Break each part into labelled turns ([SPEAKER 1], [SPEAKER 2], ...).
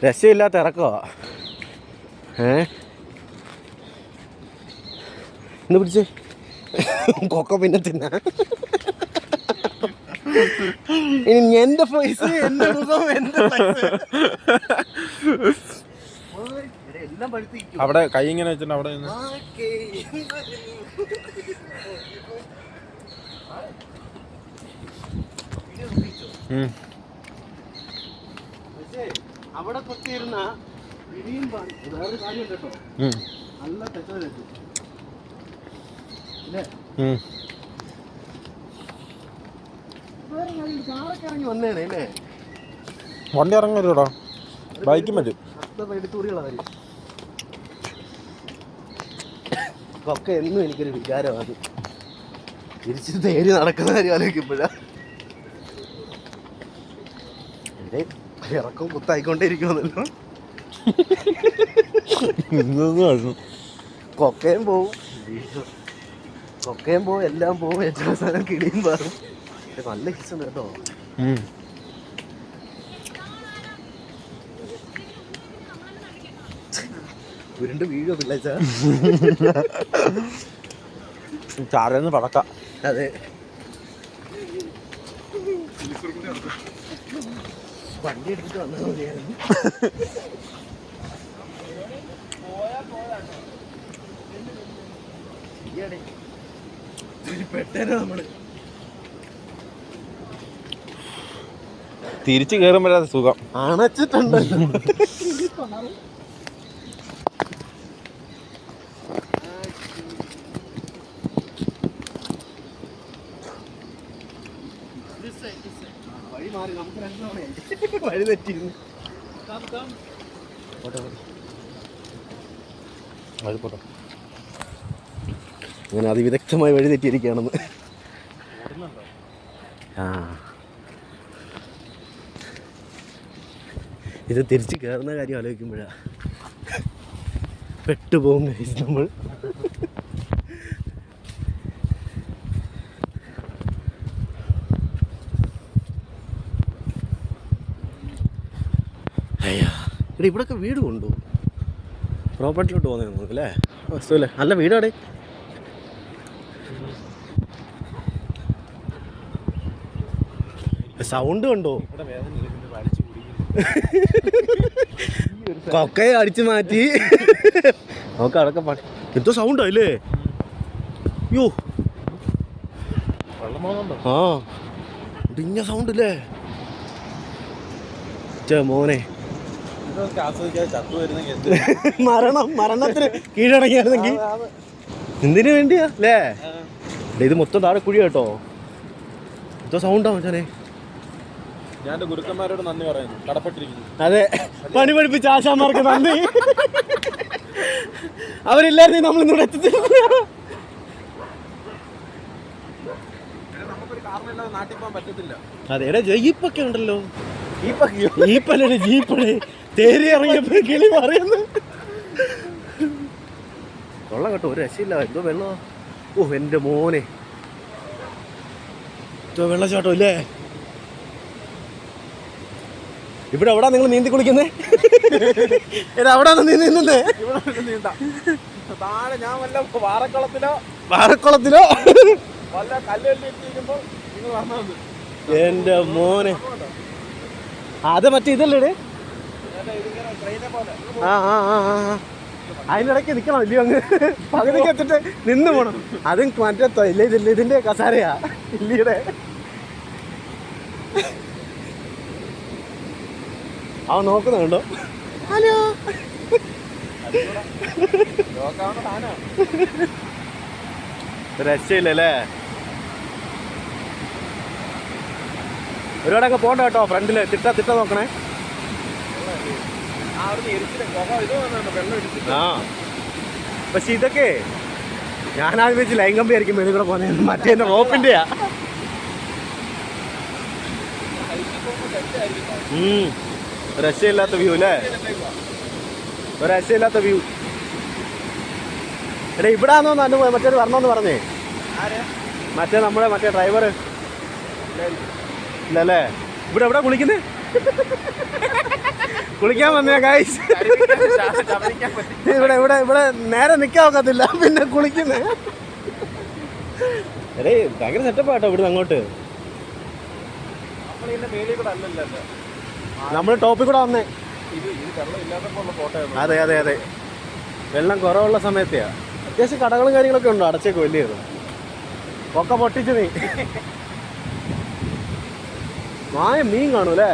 [SPEAKER 1] രക്ഷയില്ലാത്ത ഇറക്കോ. ഇന്ന് പിടിച്ചേ കൊക്ക പിന്നെ തിന്നാ. ഇനി എന്റെ പൈസ എന്റെ മുഖം എന്റെ പൈസ.
[SPEAKER 2] അവിടെ കൈ ഇങ്ങനെ വെച്ചിട്ടുണ്ട് അവിടെ നിന്ന്.
[SPEAKER 1] അവിടെ കൊത്തിയിരുന്ന വേറൊരു കാര്യം കേട്ടോ, നല്ല തെറ്റല്ലേ കാറൊക്കെ ഇറങ്ങി വന്നേനെ അല്ലേ.
[SPEAKER 2] വണ്ടി ഇറങ്ങരുതോ, ബൈക്കും പറ്റും.
[SPEAKER 1] എടുത്തുകൂടികളാണ് ഒക്കെ എന്നും എനിക്കൊരു വികാരമാണ്. തിരിച്ച് തേരി നടക്കുന്ന കാര്യം ആലോചിക്കുമ്പോഴാ എൻ്റെ ഇറക്കം കുത്തായിക്കൊണ്ടേയിരിക്കുമല്ലോ. കൊക്കയും പോവും എല്ലാം പോവും. ഏറ്റവും അവസാനം കിളിയും പാറും. നല്ല ഹിസുണ്ട് കേട്ടോ. ഉരുണ്ട് വീഴൊന്നുമില്ല
[SPEAKER 2] ചാരന്ന് പടക്ക.
[SPEAKER 1] അതെ, വണ്ടി എടുത്തിട്ട് വന്നാൽ മതിയായിരുന്നു. പെട്ടേനെ നമ്മള്
[SPEAKER 2] തിരിച്ചു കയറുമ്പോഴാണ് സുഖം.
[SPEAKER 1] അണച്ചിട്ടുണ്ടല്ലോ. വഴി തെറ്റിയിരുന്നു. അങ്ങനെ അതിവിദഗ്ധമായി വഴി തെറ്റിയിരിക്കുകയാണെന്ന്. ഇത് തിരിച്ച് കയറുന്ന കാര്യം ആലോചിക്കുമ്പോഴാ പെട്ടുപോകും നമ്മൾ. അയ്യാ ഇവിടെ ഇവിടെയൊക്കെ വീട് കൊണ്ടു പ്രോപ്പർട്ടിയിലോട്ട് പോകുന്നത് നമുക്കല്ലേ വസ്തുവല്ലേ. നല്ല വീടാടെ. സൗണ്ട് കണ്ടോ, കൊക്കയെ അടിച്ചു മാറ്റി. നമുക്ക് അടക്കം പാടി എന്തോ സൗണ്ടാ അല്ലേ. അയ്യോ ആ ഇടിഞ്ഞ സൗണ്ട് അല്ലേ മോനെ. മരണത്തിന് കീഴടങ്ങിയായിരുന്നെങ്കിൽ എന്തിനു വേണ്ടിയാ അല്ലേ. ഇത് മൊത്തം താഴെ കുഴി കേട്ടോ. എന്തോ സൗണ്ടാ മച്ചാനെ.
[SPEAKER 2] ഞാൻ ഗുരുക്കന്മാരോട് നന്ദി പറയുന്നു, കടപ്പെട്ടിരിക്കുന്നു.
[SPEAKER 1] അതെ, പണി പഠിപ്പിച്ച ആശാന്മാർക്ക് നന്ദി. അവരില്ലായിരുന്നു നമ്മളിന്നിവിടെ എത്തിച്ചില്ല.
[SPEAKER 2] നാട്ടിൽ പോകാൻ പറ്റത്തില്ല.
[SPEAKER 1] അതെ, എടാ ജീപ്പൊക്കെ ഉണ്ടല്ലോ. ജീപ്പല്ലേ ജീപ്പടെ തേരി ഇറങ്ങിയപ്പോ കിളി പറയുന്നു. കൊള്ള കേട്ടോ, ഒരു രക്ഷയില്ല. എന്തോ വെള്ളോ. ഓ എൻ്റെ മോനെ, വെള്ളച്ചാട്ടം ഇല്ലേ. ഇവിടെ എവിടാ നിങ്ങൾ നീന്തി കുളിക്കുന്നേ? എവിടാണ് നീന്തുന്നേ?
[SPEAKER 2] താഴെ ഞാൻ വല്ല പാറക്കുളത്തിലോ വല്ല കല്ലുകളിലിരിക്കുമ്പോൾ നിങ്ങൾ വന്നത്.
[SPEAKER 1] എൻ്റെ മോനെ, അത് മറ്റേ ഇതല്ലേ അതിനിടയ്ക്ക് നിൽക്കണം ഇല്ലയോ? അങ്ങ് പകുതിക്ക് എത്തിട്ട് നിന്ന് പോണം. അതും മറ്റേ ഇതിന്റെ കസാരയാ ഇല്ലയുടെ. അവൻ നോക്കുന്നുണ്ടോ? ഹലോ, രക്ഷയില്ലല്ലേ. ഒരുപാടൊക്കെ പോണ്ട കേട്ടോ. ഫ്രണ്ടില് തിട്ട നോക്കണേ. ആ പക്ഷെ ഇതൊക്കെ ഞാനാദ്യം വെച്ച് ലൈൻ കമ്പി ആയിരിക്കും മേളിൽ കൂടെ പോകുന്നത്. മറ്റേ റോപ്പിന്റെയാ. രക്ഷയില്ലാത്ത വ്യൂ അല്ലേ, ഒരു രക്ഷയില്ലാത്ത വ്യൂ. എടാ ഇവിടാന്നോ മറ്റൊരു വരണമെന്ന് പറഞ്ഞേ. മറ്റേ നമ്മുടെ മറ്റേ ഡ്രൈവർ ഇല്ലല്ലേ. ഇവിടെ എവിടെ കുളിക്കുന്നേ? കുളിക്കാൻ വന്നേ ഗൈസ്.
[SPEAKER 2] ചവരിക്കാൻ പറ്റും.
[SPEAKER 1] ഇവിടെ ഇവിടെ ഇവിടെ നേരെ നിൽക്കാൻ ഒക്കത്തില്ല, പിന്നെ കുളിക്കുന്നേ. അരേ ഭയങ്കര സെറ്റപ്പ് ആട്ടോ ഇവിടുന്ന് അങ്ങോട്ട്.
[SPEAKER 2] നമ്മളിതിന്റെ മേളിൽ കൂടെ അല്ലല്ലോ.
[SPEAKER 1] നമ്മൾ ടോപ്പിൽ കൂടെ വന്നേ.
[SPEAKER 2] ഇത് വെള്ളം ഇല്ലാത്തപ്പോൾ ഫോട്ടോ.
[SPEAKER 1] അതെ അതെ അതെ, വെള്ളം കുറവുള്ള സമയത്തെയാ. അത്യാവശ്യം കടകളും കാര്യങ്ങളൊക്കെ ഉണ്ടോ? അടച്ചേക്ക് വലിയത് ഒക്കെ പൊട്ടിച്ചു നീ. മായ മീൻ കാണൂല്ലേ?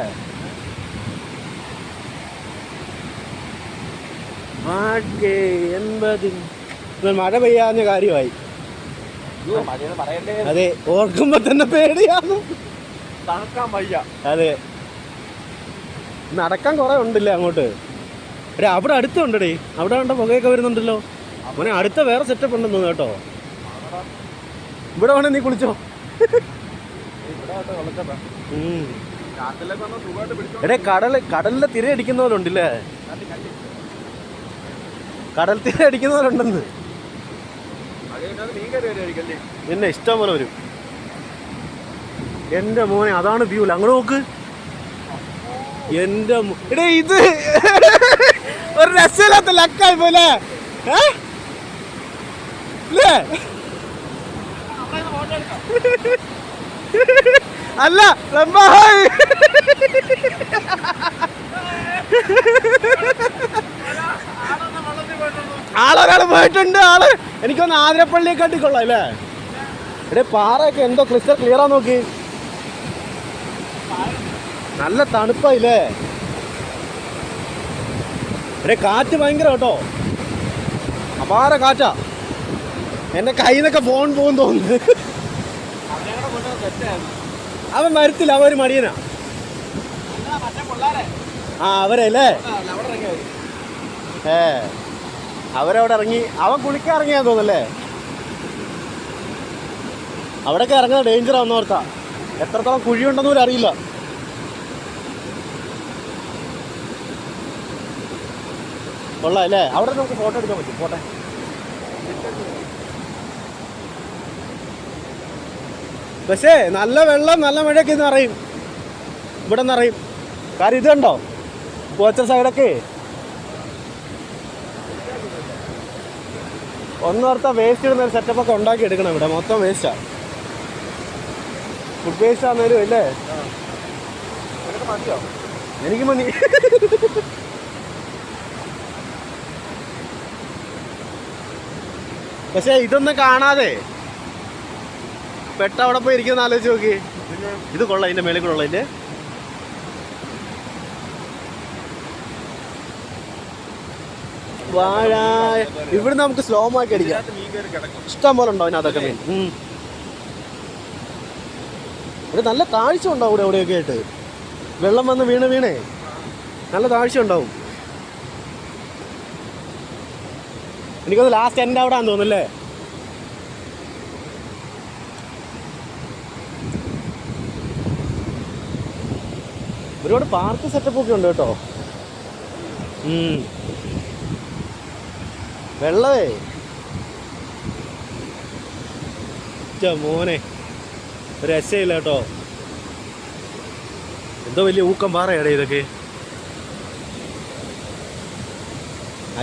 [SPEAKER 1] മഴ പെയ്യാഞ്ഞ കാര്യമായി.
[SPEAKER 2] പറയണ്ടേ,
[SPEAKER 1] അതെ, ഓർക്കുമ്പോ തന്നെ പേടിയാന്നു.
[SPEAKER 2] തണുക്കാൻ വയ്യ.
[SPEAKER 1] അതെ, നടക്കാൻ കുറെ ഉണ്ടല്ലേ അങ്ങോട്ട്. എടേ അവിടെ അടുത്തുണ്ടേ, അവിടെ കണ്ട പുകയൊക്കെ വരുന്നുണ്ടല്ലോ. മോനെ അടുത്ത വേറെ സെറ്റപ്പ് ഉണ്ടെന്ന് തോന്നുന്നു കേട്ടോ. ഇവിടെ വേണേ നീ കുളിച്ചോ. എടേ കടലിലെ തിര അടിക്കുന്ന പോലെ ഉണ്ടല്ലേ, കടൽ തിര അടിക്കുന്ന പോലെ ഉണ്ടെന്ന്. പിന്നെ ഇഷ്ടം പോലെ വരും. എന്റെ മോനെ അതാണ് വ്യൂ. അങ്ങോട്ട് നോക്ക്. എന്റെ എടേ ഇത് ഒരു രസമില്ലാത്ത ലക്കായി പോലെ അല്ല. ആളൊരാള് പോയിട്ടുണ്ട്. ആള് എനിക്കൊന്ന് ആതിരപ്പള്ളിയെ കാട്ടിക്കൊള്ളാം അല്ലേ. എടേ പാറയൊക്കെ എന്തോ ക്ലിയറാ നോക്കി. നല്ല തണുപ്പായില്ലേ. എടേ കാറ്റ് ഭയങ്കര കേട്ടോ, അപാര കാറ്റാ. എന്റെ കയ്യിൽ നിന്നൊക്കെ ഫോൺ പോകും തോന്നുന്നു. അവൻ വരത്തില്ല, അവൻ ഒരു മടിയനാ. ആ അവരല്ലേ, അവരവിടെ ഇറങ്ങി. അവൻ കുളിക്കാൻ ഇറങ്ങിയാന്ന് തോന്നല്ലേ. അവിടെയൊക്കെ ഇറങ്ങുന്ന ഡേഞ്ചറാന്ന് ഓർത്താ. എത്രത്തോളം കുഴിയുണ്ടെന്ന് പോലും അറിയില്ല. കൊള്ളാം അല്ലേ. അവിടെ നമുക്ക് ഫോട്ടോ എടുക്കാൻ പറ്റും. പോട്ടെ. പക്ഷേ നല്ല വെള്ളം നല്ല മഴയൊക്കെ ഇന്ന് അറിയും, ഇവിടെ നിന്ന് അറിയും. കാര്യം ഇത് കണ്ടോ, കോച്ചർ സൈഡൊക്കെ ഒന്നോർത്ത വേസ്റ്റ് ഇടുന്ന ഒരു സെറ്റപ്പൊക്കെ ഉണ്ടാക്കി എടുക്കണം. ഇവിടെ മൊത്തം വേസ്റ്റാ, ഫുഡ് വേസ്റ്റ് ആണെങ്കിലും അല്ലേ. എനിക്ക് മതി. പക്ഷെ ഇതൊന്നും കാണാതെ പെട്ട അവിടെ പോയി ഇരിക്കുന്ന ആലോചിച്ച് നോക്കി. ഇത് കൊള്ളാം, ഇതിന്റെ മേളിൽ കൂടെ ഉള്ള ഇതിന്റെ വാഴ. ഇവിടെ നമുക്ക് സ്ലോ ആക്കി അടിക്കാം. ഇഷ്ടം പോലെ ഉണ്ടോ അതിനകത്തൊക്കെ മീൻ. ഇവിടെ നല്ല താഴ്ച ഉണ്ടാവും. ഇവിടെ എവിടെയൊക്കെ ആയിട്ട് വെള്ളം വന്ന് വീണേ നല്ല താഴ്ച ഉണ്ടാവും. എനിക്കൊന്ന് ലാസ്റ്റ് എൻ്റെ അവിടെ ആണെന്ന് തോന്നുന്നല്ലേ. ഒരുപാട് പാർക്ക് സെറ്റപ്പ് ഒക്കെ ഉണ്ട് കേട്ടോ. വെള്ളമേ മോനെ ഒരു രസയില്ല കേട്ടോ. എന്തോ വലിയ ഊക്കം പാറയാടേ ഇതൊക്കെ.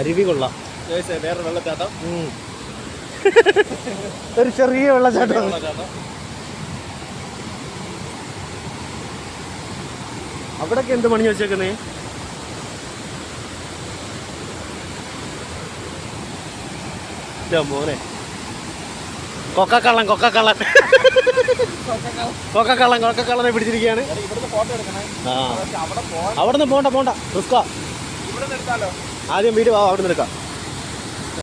[SPEAKER 1] അരുവി കൊള്ളാം.
[SPEAKER 2] വേറെ വെള്ളച്ചാട്ടം,
[SPEAKER 1] ഒരു ചെറിയ വെള്ളച്ചാട്ടം. അവിടൊക്കെ എന്ത് പണി വെച്ചേക്കുന്നേ? മോനെ കൊക്കക്കള്ളൻ കൊക്കക്കള്ളനെ പിടിച്ചിരിക്കുകയാണ്. ആ അവിടെ നിന്ന് പോണ്ട റിസ്കാ. ആദ്യം വീട് അവിടെ നിന്ന് എടുക്കാം.